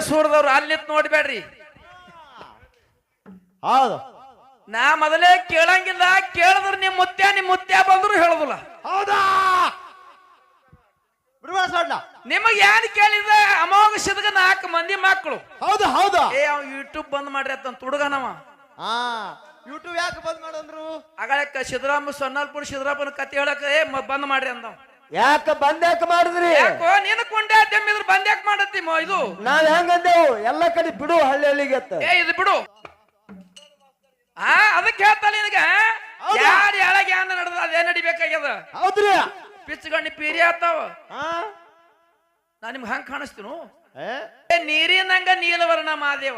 ಸೂರದವ್ರು ಅಲ್ಲಿ ನೋಡ್ಬೇಡ್ರಿ. ಹೌದು, ನಾ ಮೊದಲೇ ಕೇಳಂಗಿಲ್ಲ, ಕೇಳಿದ್ರು ನಿಮ್ ಮುತ್ಯ ಬಂದ್ರು ಹೇಳುದಿಲ್ಲ. ಹೌದಾ ನಿಮಗ್ ಏನ್ ಕೇಳಿದ ಅಮೋಘ ಸಿದ್ಗ 4 ಮಂದಿ ಮಕ್ಕಳು. ಹೌದು ಹೌದು. ಅವ್ ಯೂಟ್ಯೂಬ್ ಬಂದ್ ಮಾಡ್ರಿ ಅಂತ ತುಡುಗನವ. ಯೂಟ್ಯೂಬ್ ಯಾಕೆ ಬಂದ್ ಮಾಡಂದ್ರು? ಅಗಳಕ್ಕ ಸಿದ್ದರಾಮ ಸೊನ್ನಾಲ್ಪುರ ಸಿದ್ದರಾಮನ ಕತೆ ಹೇಳಕ ಬಂದ್ ಮಾಡ್ರಿ ಅಂದವ್. ಯಾಕ ಬಂದ್ಯಾಕ ಮಾಡಿದ್ರಿ? ಯಾಕೋ ನೀನು ಕೊಂಡೆ ತೆಮ್ಮಿದ್ರು ಬಂದ್ಯಾಕ ಮಾಡತ್ತಿ ಇದು? ನಾವ್ ಹೆಂಗಂದೇವು ಎಲ್ಲ ಕಡೆ ಬಿಡು ಹಳ್ಳಿಗೆ. ಇದು ಬಿಡು. ಅದಕ್ಕೆ ಹೇಳ್ತಾನೆ ನಿನಗ ಯಾರ ಯಾಳಗೆ ಏನ ನಡೆದ ಅದೇ ನಡಿಬೇಕಾಗ್ಯದ. ಹೌದ್ರಿ. ಪಿಚ್ಚಗಣ್ಣಿ ಪೀರಿ ಆತಾವ. ನಾ ನಿಮ್ಗೆ ಹಂಗ ಕಾಣಿಸ್ತೀನು? ನೀರಿನಂಗ ನೀಲವರ್ಣ ಮಹಾದೇವ.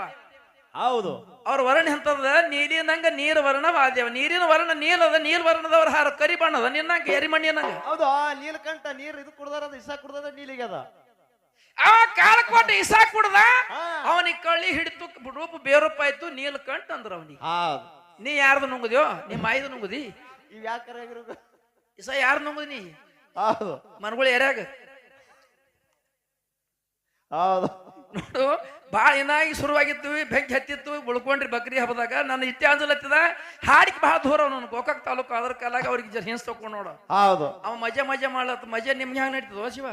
ಹೌದು, ಅವ್ರ ವರ್ಣ ಎಂತದ? ನೀರಿನಂಗ ನೀರ್ ವರ್ಣ ಮಹಾದೇವ. ನೀರಿನ ವರ್ಣ ನೀಲದ, ನೀಲ್ ವರ್ಣದವ್ರ ಹಾರ ಕರಿ ಬಣ್ಣದ, ನಿನ್ನಂಗ ಎರಿಮಣ್ಣಿನಂಗ. ಹೌದು, ನೀಲಕಂಠ ನೀರ್ ಇದು ಕುಡ್ದಾರ, ಇಸ ಕುಡ್ದ ನೀಲಿಗೆ ಅದ. ಅವ ಕಾಲಕೋಟ ಇಸಾ ಕುಡ್ದ, ಅವನಿಗೆ ಕಳ್ಳಿ ಹಿಡಿತು, ರೂಪ ಬೇರೂಪ ಆಯ್ತು, ನೀಲಕಂಠ ಅಂದ್ರ ಅವನಿಗೆ. ನೀ ಯಾರ್ದು ನುಂಗುದ್ಯೋ? ನಿಮ್ಮ ಆಯ್ದು ನುಂಗುದಿ? ಇವ್ ಯಾಕಾರ ಇಸ ಯಾರು ನುಂಗುದಿ ನೀ? ಹೌದು, ಮನ್ಗಳು ಎರ್ಯಾಗ. ಹೌದು ನೋಡು, ಬಾಳ ಏನಾಗಿ ಶುರುವಾಗಿತ್ತು, ಬೆಂಕಿ ಹತ್ತಿತ್ತು, ಉಳ್ಕೊಂಡ್ರಿ ಬಕ್ರಿ ಹಬ್ಬದಾಗ. ನನ್ನ ಇತ್ತೆ ಅಂಜಲತ್ತಿದ ಹಾಡಿಗೆ ಬಹಳ ದೂರ. ಅವನು ಗೋಕಾಕ್ ತಾಲೂಕು ಅದ್ರ ಕಾಲಾಗ ಅವ್ರಿಗೆ ಹಿಂಸ್ ತಕೊಂಡ್ ನೋಡ. ಹೌದು, ಅವ ಮಜಾ ಮಾಡ್ಲತ್ತ. ಮಜಾ ನಿಮ್ಗೆ ಹ್ಯಾಂಗ ನಡೀತದ ಶಿವ?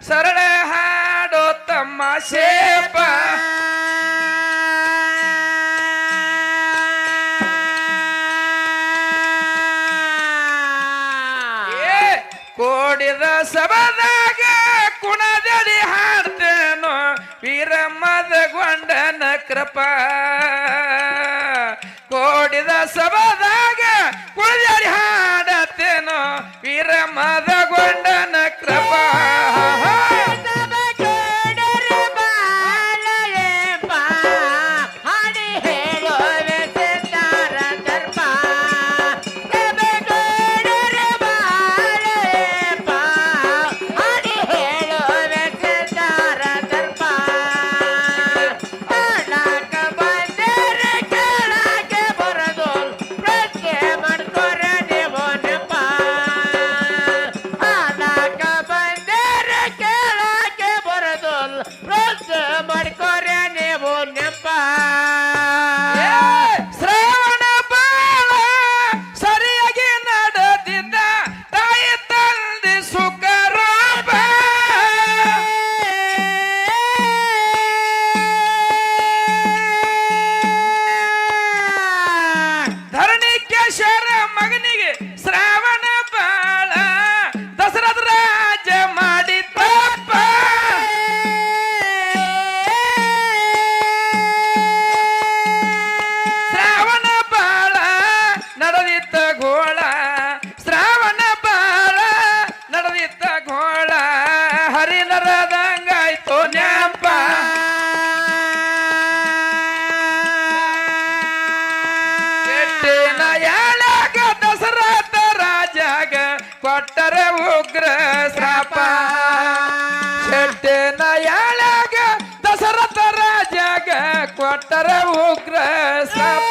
ಸರಳ ಹಾಡೋ ತಮಾಷೆಪ. ಕೋಡಿದ ಸಬದಾಗ ಕುಣದಡಿ ಹಾಡ್ತೇನೋ ವೀರಮ್ಮದ ಗೊಂಡನ ಕೃಪಾ. ಕೋಡಿದ ಸಬದಾಗ ಕುಣದಡಿ ಹಾಡತೇನೋ ವೀರಮ್ಮದ ಗೊಂಡನ ಕೃಪಾ. ಕೊಟ್ಟರೆ ಉಗ್ರ ಶ್ರಾಪ. ಶೆಟ್ಟಿನ ಯಾಳಗ ದಶರಥ ರಾಜಾಗ ಕೊಟ್ಟರೆ ಉಗ್ರ ಶ್ರಾಪ.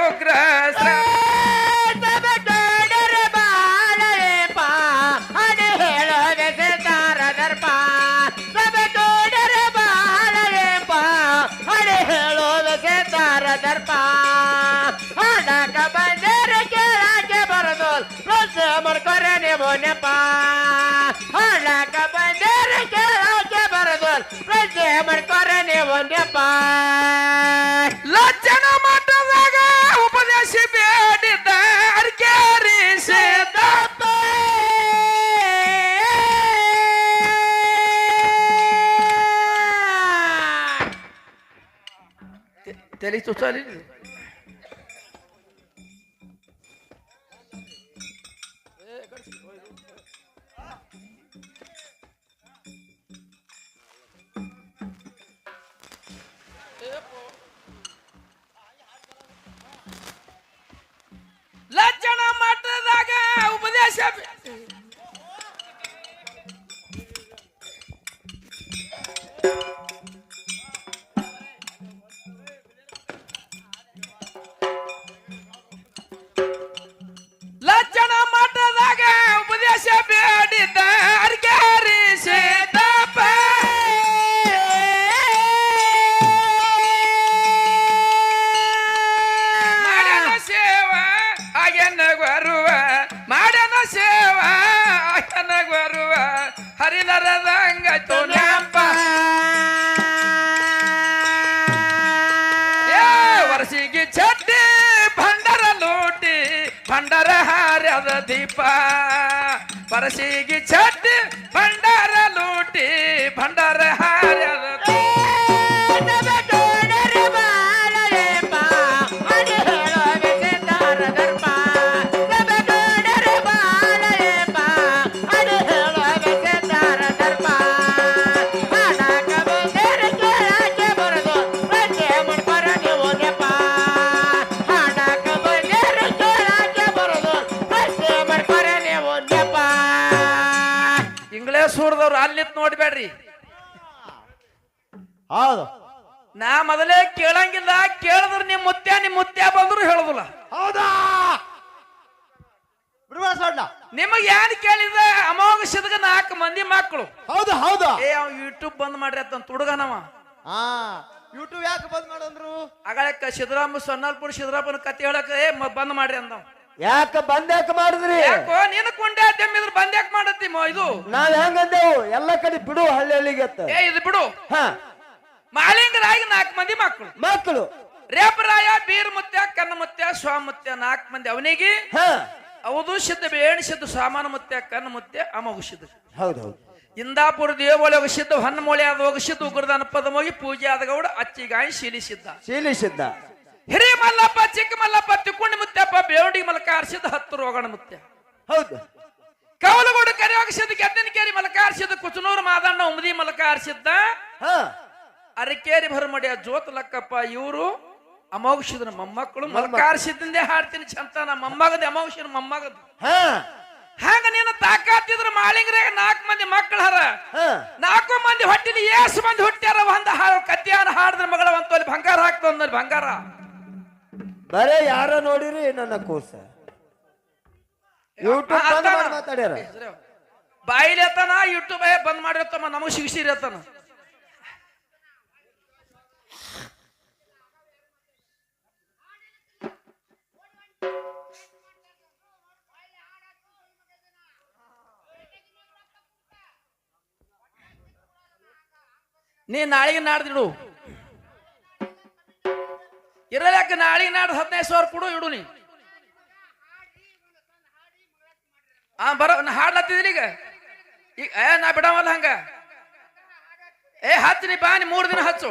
ಉಗ್ರ ಮಾಡ್ಕೊರೆ ನೀವು ನೆಪ ಹಾಡಕ ಬಂದೇರ ಕೇಳಕ್ಕೆ ಬರದು ಪ್ರಜೆ ಮಾಡ್ಕೊರೆ ನೀವು ನೆಪ ಲಜ್ಜನ ಮಠದಾಗ ಉಪದೇಶ ಬೇಡಿದ್ದ ಅರ್ಕೇರಿಸಿದಪ್ಪ ತಲೆ ತುಚಾಲಿ ಲಜ್ಜನ ಮಠದಾಗ ಉಪದೇಶ ಲಜ್ಜನ ಮಠದಾಗ ಉಪದೇಶ ಬೇಡಿದ್ದ ಅರ್ಕೇರಿಸಿದಪ್ಪ ಮಾಡನ ಸೇವ ಆಗನ ಬರುವ ಮಾಡನ ಸೇವ ಆಗನ ಬರುವ ಹರಿದರದಂಗ ತೋನ್ಯಪ್ಪ ವರ್ಷಿಗೆ ಚಟ್ಟಿ ಭಂಡರ ಲೂಟಿ ಭಂಡರ ಹಾರ್ಯದ ದೀಪ ವರ್ಷಿಗೆ ಚಟ್ಟಿ ಭಂಡರ ಲೂಟಿ ಭಂಡರ ಹಾರ್ಯದ ಇಂಗ್ಲೇಶ್ವರದವ್ರು ಅಲ್ಲಿತ್ ನೋಡ್ಬೇಡ್ರಿ. ಹೌದು ನಾ ಮೊದಲೇ ಕೇಳಂಗಿಲ್ಲ, ಕೇಳಿದ್ರು ನಿಮ್ ಮುತ್ಯ ಬಂದ್ರು ಹೇಳುದಿಲ್ಲ. ಹೌದಾ ಬಿಡುವ ನಿಮಗ್ ಏನ್ ಕೇಳಿದ ಅಮೋಘ ಸಿದ್ಗ 4 ಮಂದಿ ಮಕ್ಕಳು. ಹೌದು ಹೌದು ಅವ್ ಯೂಟ್ಯೂಬ್ ಬಂದ್ ಮಾಡ್ರಿ ಅಂತ ತುಡುಗನವ. ಯೂಟ್ಯೂಬ್ ಯಾಕೆ ಬಂದ್ ಮಾಡಂದ್ರು? ಅಗಳಕ್ಕ ಸಿದ್ದರಾಮ ಸೊನ್ನಾಲ್ಪುರ ಸಿದ್ದರಾಮನ ಕತೆ ಹೇಳಕ ಬಂದ್ ಮಾಡ್ರಿ ಅಂದವ್. ಯಾಕ ಬಂದ್ ಯಾಕೆ ಮಾಡಿದ್ರಿ? ಯಾಕೋ ನೀನು ಕೊಂಡೆ ತೆಮ್ಮಿದ್ರು ಬಂದ್ ಯಾಕೆ ಮಾಡತ್ತಿ ಇದು? ನಾವ್ ಹೆಂಗಂದೇವು ಎಲ್ಲ ಕಡೆ ಬಿಡು ಹಳ್ಳಿಗೆ ಇದು ಬಿಡು. ಮಾಲಿಂಗರಾಗಿ 4 ಮಂದಿ ಮಕ್ಕಳು ರೇಪರಾಯ ಬೀರ್ ಮುತ್ಯ ಕನ್ನ ಮುತ್ಯ ಸ್ವಾಮುತ್ಯ 4 ಮಂದಿ ಅವನಿಗೆ. ಹೌದು ಸಿದ್ಧ ಬೇಣಿ ಸಿದ್ಧ ಸಾಮಾನ ಮುತ್ಯ ಕನ್ನ ಮುತ್ಯ ಅಮೋಘ ಸಿದ್ಧ. ಹೌದೌದು ಇಂದಾಪುರ ದೇವಳಿ ಹೋಗಿಸಿದ್ದು ಹನ್ನಮೂಳೆ ಆದ ಹೋಗಿಸಿದ್ದು ಉಗ್ರದಾನ ಪದ ಹೋಗಿ ಪೂಜೆ ಆದ ಗೌಡ ಅಚ್ಚಿಗಾಯಿ ಶೀಲಿಸಿದ್ದ ಹಿರಿಯ ಮಲ್ಲಪ್ಪ ಚಿಕ್ಕ ಮಲ್ಲಪ್ಪ ತಿಕ್ಕೊಂಡಿ ಮುತ್ಯಪ್ಪ ಬೇವಡಿ ಮಲಕ ಆರಿಸಿದ 10 ರೋಗಣ ಮುತ್ಯ. ಹೌದು ಕವಲಗೋಡು ಕರೆ ಹೋಗಿಸಿದ್ದು ಗೆದ್ದನ ಕೇರಿ ಮಲಕ ಆರಿಸಿದ್ದು ಕುಚನೂರು ಮಾದಣ್ಣ ಉಮದಿ ಮಲಕ ಆರಿಸಿದ್ದ ಅರಕೇರಿ ಭರಮಡಿಯ ಜೋತ್ ಲಕ್ಕಪ್ಪ. ಇವರು ಅಮೋಘಿಸಿದ ಮೊಮ್ಮಕ್ಕಳು. ಮಲಕ ಆರಿಸಿದ್ದೇ ಹಾಡ್ತೀನಿ ಚಂತನ ಮೊಮ್ಮಗದ ಅಮೋಘಿಸಿದ ಮೊಮ್ಮಗದ. ಹಂಗ ನೀನು ತಾಕಾತಿದ್ರ ಮಾಳಿಂಗ್ರೆ 4 ಮಂದಿ ಮಕ್ಕಳ ಹರ 4 ಮಂದಿ ಹೊಟ್ಟಿಲಿ ಏಸು ಮಂದಿ ಹುಟ್ಟ್ಯಾರ. ಒಂದ ಕತ್ತಿಯಾನ ಹಾಡಿದ್ರ ಮಗಳ ಅಂತಲ್ಲಿ ಬಂಗಾರ ಹಾಕ್ತಂದಲ್ಲಿ ಬಂಗಾರ. ಬರೇ ಯಾರ ನೋಡಿರಿ ನನ್ನ ಕೂಸ ಯೂಟ್ಯೂಬ್ ಮಾತಾಡ್ಯಾರ. ಬಾಯಿಲಿ ಎತ್ತಾನ ಯೂಟ್ಯೂಬ್ ಬಂದ್ ಮಾಡಿರತ್ತಮ್ಮ ನಮಗ್ ಸಿಗಿಸಿರತ್ತಾನ. ನೀ ನಾಳೆಗೆ ನಾಡ್ದಿಡು ಇರಲ್ಯಾಕ. ನಾಳೆಗೆ ನಾಡ್ದು 15,000 ಕೊಡು ಇಡು ನೀ. ಬರೋ ಹಾಡ್ಲತ್ತಿದ್ರಿ ಈಗ. ನಾ ಬಿಡವಲ್ಲ ಹಂಗ. ಹಚ್ಚ ನೀ ಬಾ, ನೀ 3 ದಿನ ಹಚ್ಚು.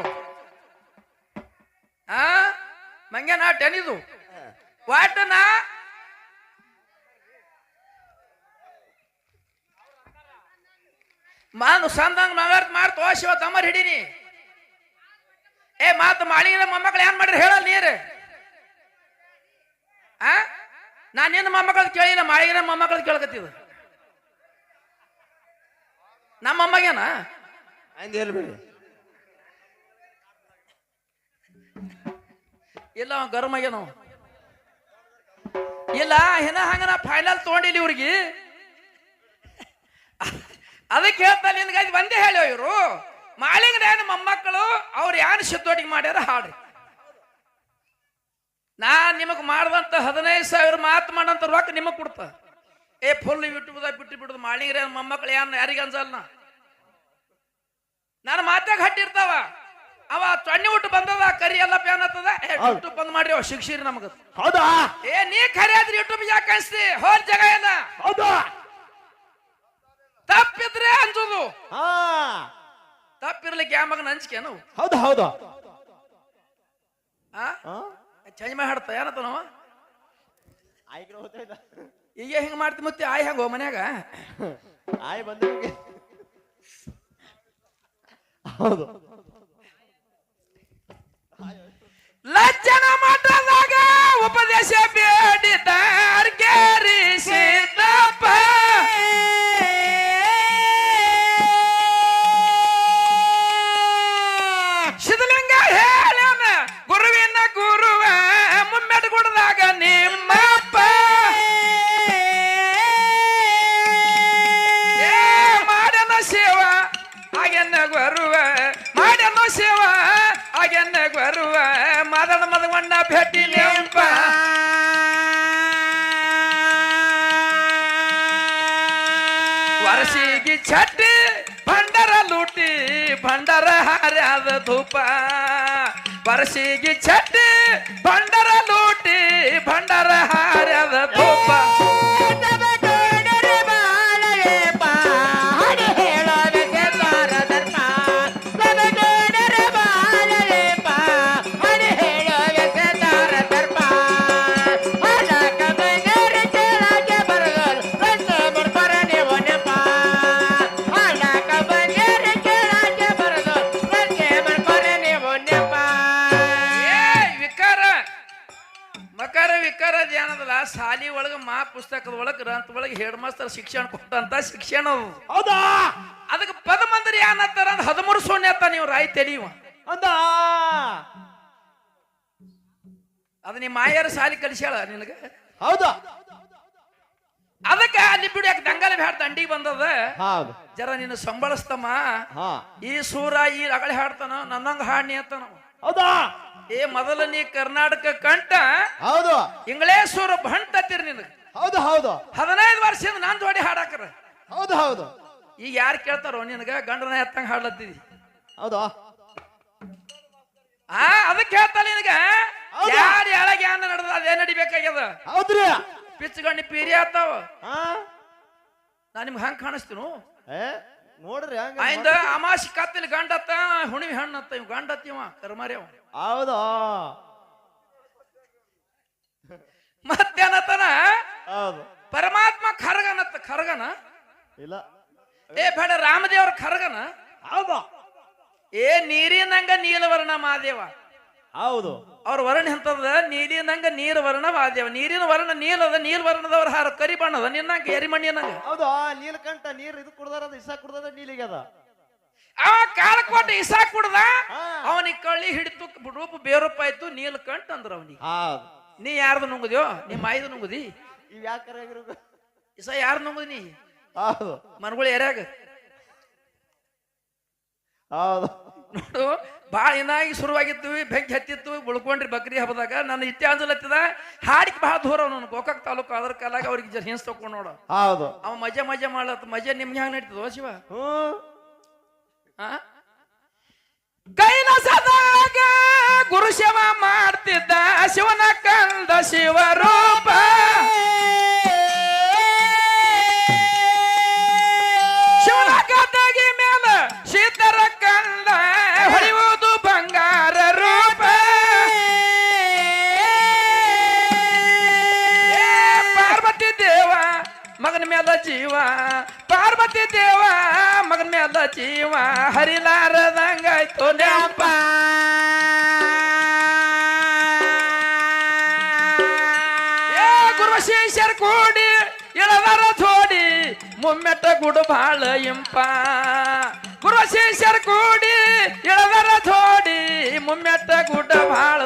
ಮಂಗೆ ನಾ ಟೆನಿದು ವಾಟ್ ನಾ ಮಾನು ಸಂದಂಗ ಮಗರ್ತ್ ಮಾಡ್ತೋ ಶಿವ ತಮ್ಮರ್ ಹಿಡೀನಿ. ಮಾತು ಮಾಳಿನ ಮೊಮ್ಮಕ್ಳು ಏನ್ ಮಾಡ್ರಿ ಹೇಳಲ್ ನೀರು. ನಾನ್ ನಿನ್ನ ಮೊಮ್ಮಕ್ಕಳದ್ ಕೇಳಿಲ್ಲ, ಮಾಳಿನ ಮೊಮ್ಮಕ್ಕಳದ್ ಕೇಳಕತ್ತಿದ. ನಮ್ಮ ಮೊಮ್ಮಗೇನ ಹೇಳ್ಬೇಡಿ. ಇಲ್ಲ ಅವ ಗರ್ಮ ಆಗ್ಯಾನವ. ಇಲ್ಲ ಏನ ಹಂಗ ನಾ ಫೈನಲ್ ತಗೊಂಡಿಲ್ಲ ಇವ್ರಿಗೆ ಅದಕ್ಕೆ ಹೇಳ್ತಾ ನಿನ್ಗೆ ಅದು ಒಂದೇ ಹೇಳೋ ಇವರು ಮಾಳಿಂಗನ ಏನು ಮೊಮ್ಮಕ್ಕಳು ಅವ್ರು ಯಾರು ಸಿದ್ದೋಟಿಗೆ ಮಾಡ್ಯಾರ ಹಾಡ್ರಿ ನಾ ನಿಮಗ್ ಮಾಡ್ದಂತ 15,000 ಮಾತು ಮಾಡಂತ ರೊಕ್ಕ ನಿಮಗ್ ಕೊಡ್ತ ಫುಲ್ ಯೂಟ್ಯೂಬ್ದಾಗ ಬಿಟ್ಟು ಬಿಡುದು ಮಾಳಿಂಗ್ರ ಮೊಮ್ಮಕ್ಕಳು ಯಾರಿಗೆ ಅನ್ಸಲ್ಲ ನಾನು ಮಾತಾಗ ಹಟ್ಟಿರ್ತಾವ ಅವ ಚೊಣ್ಣಿ ಊಟ ಬಂದದ ಕರಿ ಎಲ್ಲ ಪ್ಯಾನ್ ಹತ್ತದ ಯೂಟ್ಯೂಬ್ ಬಂದ್ ಮಾಡ್ರಿ ಅವ್ ಶಿಕ್ಷಿರಿ ನಮಗ ಹೌದಾ ನೀ ಖರೆ ಆದ್ರಿ ಯೂಟ್ಯೂಬ್ ಯಾಕೆ ಅನ್ಸ್ತಿ ಹೋಲ್ ಜಾಗ ಏನ ಹೌದಾ ತಪ್ಪಿದ್ರೆ ಅನ್ಸೋದು ಹಾ ತಪ್ಪಿರ್ಲಿಕ್ಕೆ ಯಾವ ಮಗನ ಹಂಚ್ಕೇನು ಹೌದು ಹೌದು ಚೇಂಜ್ ಮಾಡಿ ಹಾಡ್ತ ಏನತ್ತ ನಾವ ಈಗ ಹಿಂಗ ಮಾಡ್ತಿ ಮತ್ತೆ ಆಯ್ ಹಂಗೋ ಮನ್ಯಾಗ ಆಯ್ ಬಂದ ಹೌದು ಲಜ್ಜನ ಮಠದಾಗ ಉಪದೇಶ ಬೇಡಿದಾರ್ಗೇರಿಸಿದಪ್ಪ ಸಿದ್ಧಲಿಂಗ ಹೇಳನ ಗುರುವಿನ ಗುರುವ ಮುಮ್ಮೆಟ್ ಗುಡ್ದಾಗ ನಿಮ್ಮಪ್ಪ ಮಾಡನ ಸೇವ ಹಾಗೆನ್ನ ಗುರುವ ಮಾಡನ ಸೇವ ಹಾಗೆನ್ನ ಗುರುವ ಮದನ ಮದವಣ್ಣ ಭೇಟಿ ನೆಂಪ ವರ್ಷಿಗೆ ಚಟ್ಟಿ ಭಂಡರ ಲೂಟಿ ಭಂಡರ ಹಾರ್ಯಾದ ಧೂಪ ವರ್ಷಿಗೆ ಚಟ್ಟಿ ಭಂಡರ ಲೂಟಿ ಭಂಡರ ಹಾರ್ಯಾದ ಧೂಪ ಶಾಲಿ ಒಳಗ ಪುಸ್ತಕದ ಒಳಗ ಗ್ರಂಥ ಒಳಗ ಹೆಡ್ ಮಾಸ್ತರ್ ಶಿಕ್ಷಣ ಕೊಟ್ಟಂತ ಶಿಕ್ಷಣ ಹೌದಾ ಅದಕ್ಕೆ ಪದಮಂದಿರ ಏನತ್ತಾರ 13 ಸೊನ್ನೆ ಅತ್ತ ನೀವು ರಾಯ್ ತೆಲಿಯುವ ಹೌದಾ ಅದ ನಿಮ್ಮ ಮಾಯರ ಶಾಲಿ ಕಲಿಸ್ಯಾಳ ನಿನಗ ಹೌದಾ ಅದಕ್ಕೆ ಅಲ್ಲಿ ಬಿಡು ಯಾಕೆ ದಂಗಲ ಬ್ಯಾಡ ದಂಡಿಗೆ ಬಂದದ ಹೌದು ಜರ ನೀನು ಸಂಬಳಸ್ತಮ್ಮ ಈ ಸೂರ ಈ ಅಗಳೆ ಹಾಡ್ತಾನ ನನ್ನಂಗ ಹಾಡ್ನಿ ಅಂತ ನಾವು ಹೌದಾ ಮೊದಲ ನೀ ಕರ್ನಾಟಕ ಕಂಠ ಹೌದು ಇಂಗ್ಲೇಶ್ವರ ಬಂಟತ್ತಿರ ನಿನಗೆ ಹೌದು ಹೌದು 15 ವರ್ಷದಿಂದ ನಾನ್ ಜೋಡಿ ಹಾಡಾಕರ ಹೌದು ಹೌದು ಈಗ ಯಾರು ಕೇಳ್ತಾರೋ ನಿನಗ ಗಂಡನ ಎತ್ತಂಗ ಹಾಡ್ಲತ್ತಿದಿ ಹೌದಾ ಅದಕ್ಕೆ ಹೇಳ್ತಾಳ ನಿನಗ ಯಾರು ಯಾಳಗ ಏನ ನಡೆದ ಅದೇ ನಡಿಬೇಕಾಗ್ಯದ ಹೌದ್ರಿ ಪಿಚ್ ಗಂಡಿ ಪೀರಿ ಆತಾವ ನಾ ನಿಮ್ಗೆ ಹಂಗ ಕಾಣಿಸ್ತೀನು ನೋಡ್ರಿ ಆಯ್ದ ಅಮಾಸಿ ಕತ್ತಲಿ ಗಂಡತ್ತ ಹುಣಿವಿ ಹಣ್ಣತ್ತ ಇವ್ ಗಂಡತ್ತಿವ ಕರ್ಮಾರ್ಯವ ಹೌದಾ ಮತ್ತೇನತ್ತನ ಹೌದು ಪರಮಾತ್ಮ ಖರ್ಗನತ್ತ ಖರ್ಗನ ಇಲ್ಲ ಬೇಡ ರಾಮದೇವ್ರ ಖರ್ಗನ ಹೌದಾ ನೀರಿನಂಗ ನೀಲವರ್ಣ ಮಾದೇವ ಹೌದು ಅವ್ರ ವರ್ಣ ಎಂತದ ನೀರಿನಂಗ ನೀರು ವರ್ಣ ಮಾದೇವ ನೀರಿನ ವರ್ಣ ನೀಲದ ನೀಲ್ ವರ್ಣದವ್ರ ಹಾರ ಕರಿ ಬಣ್ಣದ ನಿನ್ನಂಗ ಎರಿಮಣ್ಣಿನಂಗ ಹೌದಾ ನೀಲಕಂಠ ನೀರ್ ಇದು ಕುಡ್ದಾರ ಇಸ ಕುಡ್ದದ ನೀಲಿಗದ ಅವ ಕಾಲಕೋಟ ಇಸಾ ಕುಡ್ದ ಅವನಿಗೆ ಕಳ್ಳಿ ಹಿಡಿತು ರೂಪ ಬೇರೂಪ ಆಯ್ತು ನೀಲಕಂಠ ಅಂದ್ರ ಅವನಿಗೆ ನೀ ಯಾರ್ದು ನುಂಗುದ್ಯೋ ನಿಮ್ಮ ಐದು ನುಂಗುದಿ ಇವ್ ಯಾಕರ ಇಸ ಯಾರು ನುಂಗುದಿ ನೀ ಹೌದು ಮನ್ಗಳು ಎರ್ಯಾಗ ಹೌದು ನೋಡು ಬಾಳ ಏನಾಗಿ ಶುರುವಾಗಿತ್ತು ಬೆಂಕಿ ಹತ್ತಿತ್ತು ಉಳ್ಕೊಂಡ್ರಿ ಬಕ್ರಿ ಹಬ್ಬದಾಗ ನನ್ನ ಇತ್ಯಾಂಜಲತ್ತಿದ ಹಾಡಿಗೆ ಬಹಳ ದೂರ ಅವನು ಗೋಕಾಕ್ ತಾಲೂಕು ಅದ್ರ ಕಾಲಾಗ ಅವ್ರಿಗೆ ಹಿಂಸ್ ತಕೊಂಡ್ ನೋಡ ಹೌದು ಅವ ಮಜಾ ಮಾಡ್ಲತ್ತ ಮಜಾ ನಿಮ್ಗೆ ಹ್ಯಾಂಗ ನಡೀತದ ಶಿವ ಕೈಲಾಸದಾಗ ಗುರು ಸೇವ ಮಾಡ್ತಿದ್ದ ಶಿವನ ಕಂದ ಶಿವರೂಪ ಶಿವನ ಗದ್ದಗಿ ಮೇಲ ಶೀತರ ಕಂದ ಹೊಳೆಯುವುದು ಬಂಗಾರ ರೂಪ ಪಾರ್ವತಿ ದೇವ ಮಗನ ಮೇಲ ಜೀವ ಪಾರ್ವತಿ ದೇವ ಮಗನ ಮೇಲ ಜೀವ ಹರಿಲಾರದಂಗಾಯ್ತು ನೆಂಪ ಗುರು ಶಿಷ್ಯರ್ ಕೂಡಿ ಇಳದರ ಜೋಡಿ ಮುಮ್ಮೆಟ್ಟ ಗುಡು ಬಾಳ ಇಂಪ ಗುರು ಶಿಷ್ಯರ್ ಕೂಡಿ ಇಳದರ ಜೋಡಿ ಮುಮ್ಮೆಟ್ಟ ಗುಡ್ಡ ಬಾಳ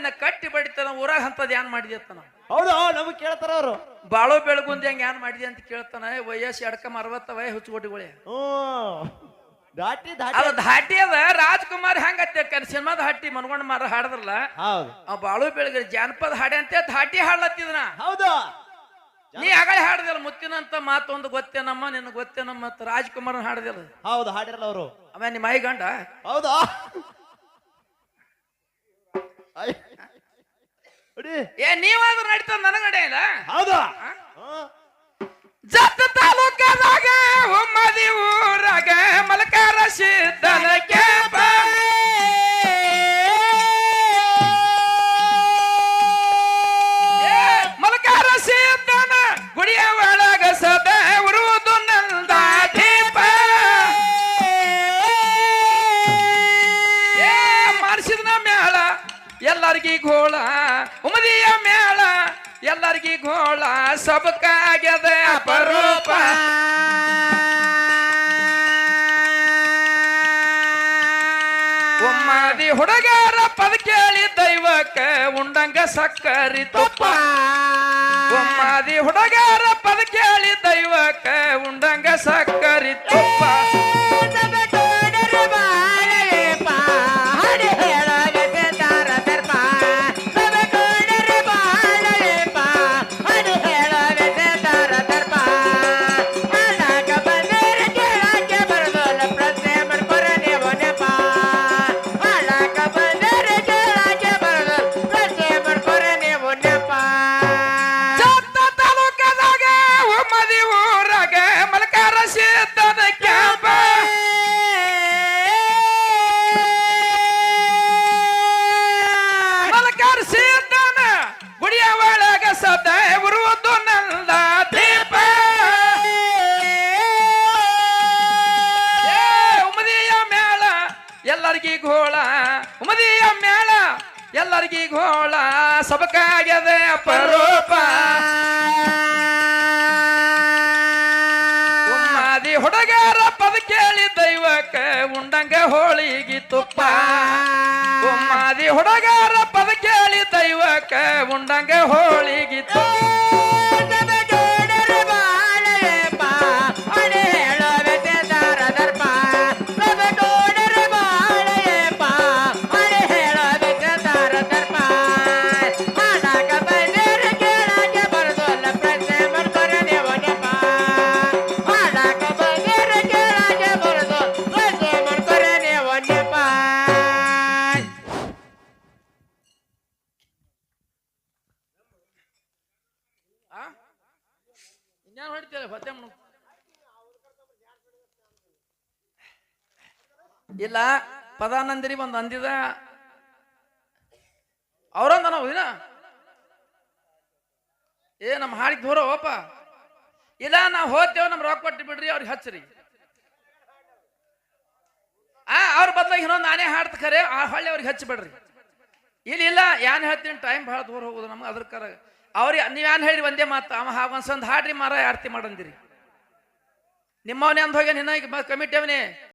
ನಿನ್ನ ಕಟ್ಟಿ ಬಡಿತಾನ ಊರಾಗ ಅಂತದ್ ಏನ್ ಮಾಡಿದೆ ಅಂತ ನಾವು ಹೌದು ನಮಗ್ ಕೇಳ್ತಾರ ಅವ್ರು. ಬಾಳೋ ಬೆಳಗುಂದಿ ಹಂಗ ಏನ್ ಮಾಡಿದೆ ಅಂತ ಕೇಳ್ತಾನ. ವಯಸ್ಸು ಎಡ್ಕಮ್ಮ 60 ವಯ ಹುಚ್ಚುಗೊಟ್ಟಿಗಳೇ ದಾಟಿ ಅದ ಧಾಟಿ ಅದ. ರಾಜ್ಕುಮಾರ್ ಹೆಂಗತ್ತೆ ಸಿನಿಮಾದ ಹಾಟಿ ಮನ್ಗೊಂಡ್ ಮಾರ ಹಾಡದ್ರಲ್ಲ ಹೌದು ಆ ಬಾಳು ಬೆಳಗ್ಗೆ ಜಾನಪದ ಹಾಡೆ ಅಂತ ಧಾಟಿ ಹಾಡ್ಲತ್ತಿದ್ನ. ಹೌದು ನೀ ಆಗಲೇ ಹಾಡದಿಲ್ಲ ಮುತ್ತಿನಂತ ಮಾತೊಂದು ಗೊತ್ತೇನಮ್ಮ ನಿನ್ ಗೊತ್ತೇನಮ್ಮ ಅಂತ ರಾಜ್ಕುಮಾರ್ ಹಾಡದಿಲ್ಲ. ಹೌದು ಹಾಡಿರಲ್ಲ ಅವರು. ಆಮೇಲೆ ನಿಮ್ಮ ಮೈ ಗಂಡ ಹೌದಾ ಏ ನೀವಾದ್ರೂ ನಡೀತದ ನನಗ ನಡೆಯಲ್ಲ. ಹೌದಾ ಜತ್ತ ತಾಲೂಕದಾಗ ಒಮ್ಮದಿ ಊರಾಗ ಮಲಕಾರ ಸಿದ್ದನ ಕ್ಯಾಂಪ ಮಲಕಾರ ಸಿದ್ದನ ಗುಡಿಯ ಒಳಗ ಸದಾ ಉರುವುದು ನಂದ ದೀಪ ಮಾಡಿಸಿದ್ನ ಮೇಳ ಎಲ್ಲರಿಗಿ ಗೋಳ ಉಮದಿಯ ಮೇಳ ಎಲ್ಲರಿಗಿ ಗೋಳ ಸಬಕಾಗ್ಯದ ಅಪರೂಪ ಒಮ್ಮದಿ ಹುಡುಗಾರ ಪದ ಕೇಳಿ ದೈವಕ್ಕ ಉಂಡಂಗ ಸಕ್ಕರಿ ತುಪ್ಪ ಒಮ್ಮದಿ ಹುಡುಗಾರ ಪದ ಕೇಳಿ ದೈವಕ್ಕ ಉಂಡಂಗ ಸಕ್ಕರಿ ತುಪ್ಪ ಎಲ್ಲರಿಗಿ ಘೋಳ ಉಮದಿಯ ಮೇಳ ಎಲ್ಲರಿಗಿ ಘೋಳ ಸಬಕಾಗ್ಯದ ಅಪರೂಪ ಉಮ್ಮಾದಿ ಹುಡುಗಾರ ಪದ ಕೇಳಿ ದೈವಕ್ಕ ಉಂಡಂಗ ಹೋಳಿಗಿ ತುಪ್ಪ ಉಮ್ಮಾದಿ ಹುಡುಗಾರ ಪದ ಕೇಳಿ ದೈವಕ್ಕ ಉಂಡಂಗ ಹೋಳಿಗಿ ತುಪ್ಪ ಇಲ್ಲ ಪದಾನಂದರಿ ಒಂದು ಅಂದಿದ ಅವ್ರಂದ ನಾವು ದಿನ ಏ ನಮ್ಮ ಹಾಡಿಗೆ ದೂರ ಹೋಪ ಇಲ್ಲ ನಾವು ಹೋಗ್ತೇವ ನಮ್ ರೊಕ್ಕ ಕೊಟ್ಟು ಬಿಡ್ರಿ ಅವ್ರಿಗೆ ಹಚ್ಚ್ರಿ ಅವ್ರ ಬದ್ಲಾಗಿ ಇನ್ನೊಂದು ನಾನೇ ಹಾಡ್ತ ಖರೆ ಆ ಹೊಳ್ಳಿ ಅವ್ರಿಗೆ ಹಚ್ಚಿಬಿಡ್ರಿ. ಇಲ್ಲ ಏನ್ ಹೇಳ್ತೀನಿ ಟೈಮ್ ಭಾಳ ದೂರ ಹೋಗುದು ನಮ್ಗೆ ಅದ್ರ ಅವ್ರಿಗೆ ನೀವೇನ್ ಹೇಳ್ರಿ ಒಂದೇ ಮಾತು ಅವ ಒಂದ್ಸಂದ್ ಹಾಡ್ರಿ ಮಾರ ಆರತಿ ಮಾಡಂದಿರಿ ನಿಮ್ಮವನೇ ಅಂದ ಹೋಗ್ಯ ನಿನ್ನ ಕಮಿಟಿ ಅವನೇ